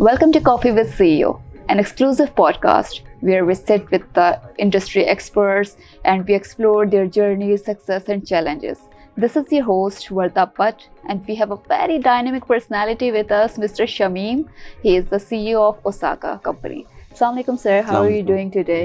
Welcome to Coffee with CEO, an exclusive podcast where we sit with the industry experts and we explore their journeys, success and challenges. This is your host Varda Bhatt and we have a very dynamic personality with us, Mr. Shamim. He is the CEO of Osaka company. Assalamu alaikum sir, how are you doing today?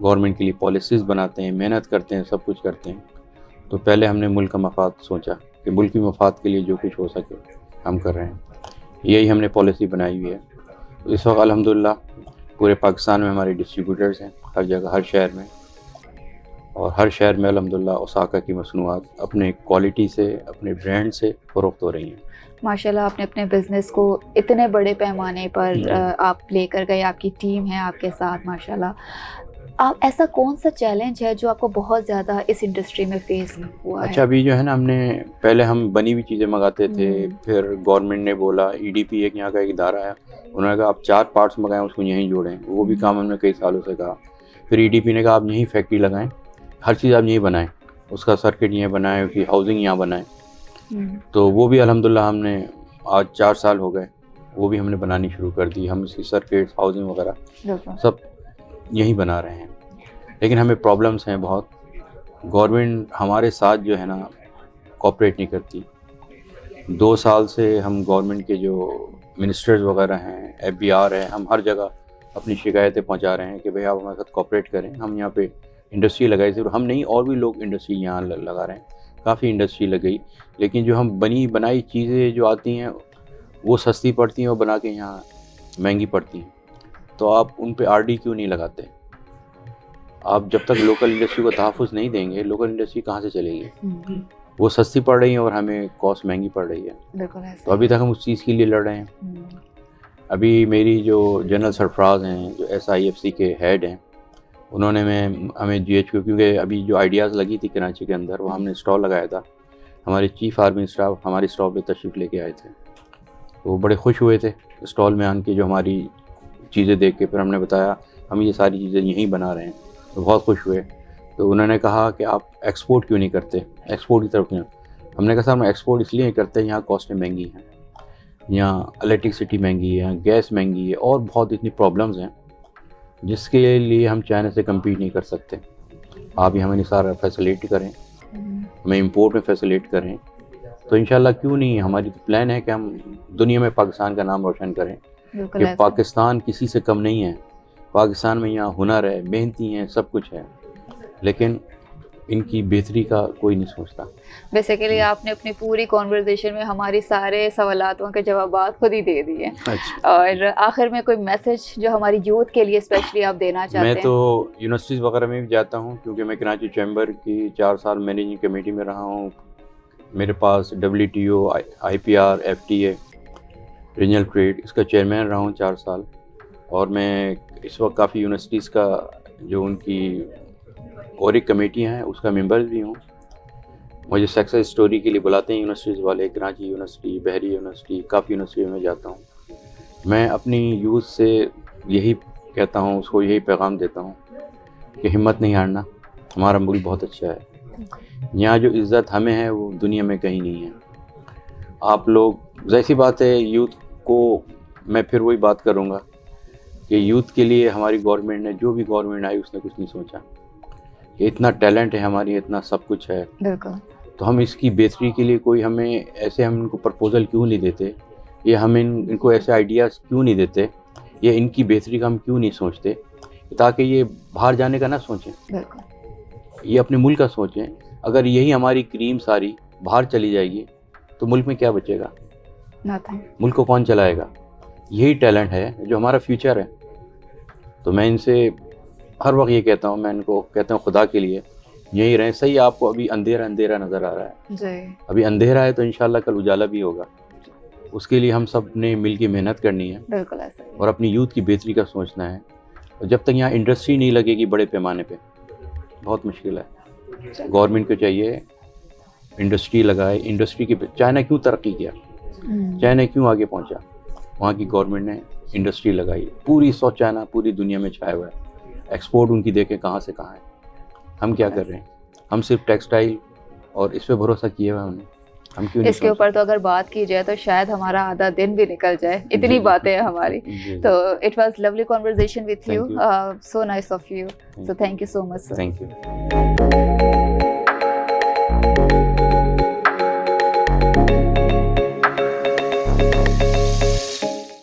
Government کے لیے policies بناتے ہیں, محنت کرتے ہیں, سب کچھ کرتے ہیں. تو پہلے ہم نے ملک کا مفاد سوچا کہ ملکی مفاد کے لیے جو کچھ ہو سکے ہم کر رہے ہیں. یہی ہم نے پالیسی بنائی ہوئی ہے. اس وقت الحمدللہ پورے پاکستان میں ہمارے ڈسٹریبیوٹرز ہیں, ہر جگہ, ہر شہر میں, اور ہر شہر میں الحمدللہ اوساکا کی مصنوعات اپنے کوالٹی سے, اپنے برانڈ سے فروخت ہو رہی ہیں. ماشاءاللہ آپ نے اپنے بزنس کو اتنے بڑے پیمانے پر آپ لے کر گئے, آپ کی ٹیم ہے آپ کے ساتھ ماشاءاللہ. آپ ایسا کون سا چیلنج ہے جو آپ کو بہت زیادہ اس انڈسٹری میں فیس ہوا ہے؟ اچھا, ابھی جو ہے نا, ہم نے پہلے ہم بنی ہوئی چیزیں منگاتے تھے, پھر گورنمنٹ نے بولا, EDP ایک یہاں کا ایک ادارہ ہے, انہوں نے کہا آپ 4 پارٹس منگائیں اس کو یہیں جوڑیں. وہ بھی کام ہم نے کئی سالوں سے کہا. پھر EDP نے کہا آپ یہیں فیکٹری لگائیں, ہر چیز آپ یہیں بنائیں, اس کا سرکٹ یہیں بنائیں, اس کی ہاؤسنگ یہاں بنائیں. تو وہ بھی الحمدللہ ہم نے آج 4 سال ہو گئے, وہ بھی ہم نے بنانی شروع کر دی. ہم اس کی سرکٹ, ہاؤسنگ وغیرہ سب یہیں بنا رہے ہیں. لیکن ہمیں پرابلمس ہیں بہت. گورنمنٹ ہمارے ساتھ جو ہے نا کوآپریٹ نہیں کرتی. 2 سال سے ہم گورنمنٹ کے جو منسٹرز وغیرہ ہیں, FBR ہے, ہم ہر جگہ اپنی شکایتیں پہنچا رہے ہیں کہ بھئی آپ ہمارے ساتھ کوآپریٹ کریں. ہم یہاں پہ انڈسٹری لگائی, صرف ہم نہیں اور بھی لوگ انڈسٹری یہاں لگا رہے ہیں, کافی انڈسٹری لگئی. لیکن جو ہم بنائی چیزیں جو آتی ہیں وہ سستی پڑتی ہیں اور بنا کے یہاں مہنگی پڑتی ہیں. تو آپ ان پہ RD کیوں نہیں لگاتے؟ آپ جب تک لوکل انڈسٹری کو تحفظ نہیں دیں گے, لوکل انڈسٹری کہاں سے چلے گی؟ وہ سستی پڑ رہی ہیں اور ہمیں کاسٹ مہنگی پڑ رہی ہے. تو ابھی تک ہم اس چیز کے لیے لڑ رہے ہیں. ابھی میری جو جنرل سرفراز ہیں, جو SIFC کے ہیڈ ہیں, انہوں نے ہمیں GHQ, کیونکہ ابھی جو آئیڈیاز لگی تھی کراچی کے اندر, وہ ہم نے اسٹال لگایا تھا. ہمارے چیف آرمی اسٹاف ہماری اسٹال پہ تشریف لے کے آئے تھے. وہ بڑے خوش ہوئے تھے اسٹال میں آن کے, جو ہماری چیزیں دیکھ کے. پھر ہم نے بتایا ہم یہ ساری چیزیں یہیں بنا رہے ہیں, تو بہت خوش ہوئے. تو انہوں نے کہا کہ آپ ایکسپورٹ کیوں نہیں کرتے, ایکسپورٹ کی طرف کیوں؟ ہم نے کہا سر ہم ایکسپورٹ اس لیے نہیں کرتے, یہاں کاسٹیں مہنگی ہیں, یہاں الیکٹرسٹی مہنگی ہے, گیس مہنگی ہے, اور بہت اتنی پرابلمز ہیں جس کے لیے ہم چائنا سے کمپیٹ نہیں کر سکتے. آپ یہ ہمیں سارا فیسلیٹ کریں, ہمیں امپورٹ میں فیسلیٹ کریں. تو انشاءاللہ کیوں نہیں, ہماری پلان ہے کہ ہم دنیا میں پاکستان کا نام روشن کریں کہ پاکستان کسی سے کم نہیں ہے. پاکستان میں یہاں ہنر ہے, محنتی ہیں, سب کچھ ہے, لیکن ان کی بہتری کا کوئی نہیں سوچتا. بیسیکلی آپ نے اپنی پوری کانورزیشن میں ہماری سارے سوالاتوں کے جوابات خود ہی دے دیے. اور آخر میں کوئی میسج جو ہماری یوتھ کے لیے اسپیشلی آپ دینا چاہتے ہیں؟ میں تو یونیورسٹیز وغیرہ میں بھی جاتا ہوں, کیونکہ میں کراچی چیمبر کی 4 سال مینیجنگ کمیٹی میں رہا ہوں. میرے پاس WTO, IPR, FTA, regional trade, اس کا چیئرمین رہا ہوں 4 سال. اور میں اس وقت کافی یونیورسٹیز کا جو ان کی اور ایک کمیٹیاں ہیں اس کا ممبر بھی ہوں. مجھے سکسیس اسٹوری کے لیے بلاتے ہیں یونیورسٹیز والے, کراچی یونیورسٹی, بحری یونیورسٹی, کافی یونیورسٹی میں جاتا ہوں. میں اپنی یوتھ سے یہی کہتا ہوں, اس کو یہی پیغام دیتا ہوں کہ ہمت نہیں ہارنا. ہمارا ملک بہت اچھا ہے, یہاں جو عزت ہمیں ہے وہ دنیا میں کہیں نہیں ہے. آپ لوگ, ظاہر سی بات ہے, یوتھ کو میں پھر وہی بات کروں گا کہ یوتھ کے لیے ہماری گورنمنٹ نے, جو بھی گورنمنٹ آئی اس نے کچھ نہیں سوچا کہ اتنا ٹیلنٹ ہے ہماری, اتنا سب کچھ ہے. بالکل. تو ہم اس کی بہتری کے لیے کوئی ہمیں ایسے, ہم ان کو پرپوزل کیوں نہیں دیتے, یا ہم ان کو ایسے آئیڈیاز کیوں نہیں دیتے, یا ان کی بہتری کا ہم کیوں نہیں سوچتے, تاکہ یہ باہر جانے کا نہ سوچیں, یہ اپنے ملک کا سوچیں. اگر یہی ہماری کریم ساری باہر چلی جائے گی تو ملک میں کیا بچے گا؟ ملک کو کون چلائے گا؟ یہی ٹیلنٹ ہے جو ہمارا فیوچر ہے. تو میں ان سے ہر وقت یہ کہتا ہوں, میں ان کو کہتا ہوں خدا کے لیے یہی رہیں. صحیح آپ کو ابھی اندھیرا نظر آ رہا ہے, ابھی اندھیرا ہے, تو انشاءاللہ کل اجالا بھی ہوگا. اس کے لیے ہم سب نے مل کے محنت کرنی ہے, بالکل ایسا, اور اپنی یوتھ کی بہتری کا سوچنا ہے. اور جب تک یہاں انڈسٹری نہیں لگے گی بڑے پیمانے پہ, بہت مشکل ہے. گورنمنٹ کو چاہیے انڈسٹری لگائے. انڈسٹری کی چائنا کیوں ترقی کیا, چائنا کیوں آگے پہنچا, وہاں کی گورنمنٹ نے انڈسٹری لگائی. پوری ساؤتھ چائنا پوری دنیا میں چھایا ہوا ہے. ایکسپورٹ ان کی دیکھیں کہاں سے کہاں ہے. ہم کیا کر رہے ہیں؟ ہم صرف ٹیکسٹائل اور اس پہ بھروسہ کیا ہوا ہم نے. ہم کیوں اس کے اوپر تو اگر بات کی جائے تو شاید ہمارا آدھا دن بھی نکل جائے, اتنی باتیں ہیں ہماری. تو it was lovely conversation with you, so nice of you, so thank you so much. Thank you.